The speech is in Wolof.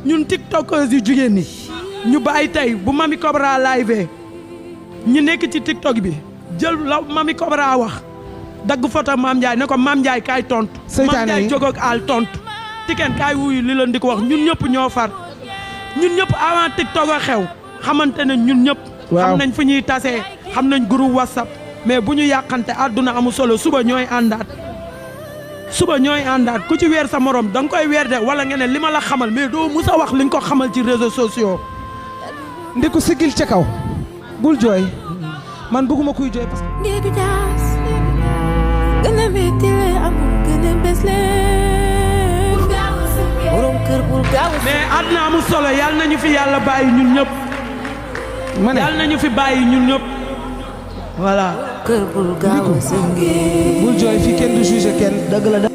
ñun tiktokers yu jigéen ñi ñu bàyyi tey bu Mamy Cobra live ñu nekk ci tiktok bi jël la Mamy Cobra wax dagg photo Mame Ndiaye ne ko Mame Ndiaye kaay tontu. Mame Ndiaye jóg ak àll tontu. Tiken kaay wuyu li leen di ko wax ñun ñëpp ñoo far ñun ñëpp avant tiktok a xew xamante ne ñun ñëpp. xam nañ fu ñuy tasee xam nañ groupe whatsapp mais bu ñu yàqante àdduna amu solo suba ñooy àndaat. suba ñooy àndaat ku ci weer sa morom da nga koy weer de wala nga ne li ma la xamal mais doo mus a wax li nga ko xamal ci réseaux sociaux. ndiku sigil ca kaw bul jooy man bëgguma kuy jooy parce que. mais àdduna amul solo yàlla nañu fi yàlla bàyyi ñun ñëpp. ma ne yàlla nañu fi bàyyi ñun ñëpp voilà. bul jooy fii kenn du jugé kenn dëgg la.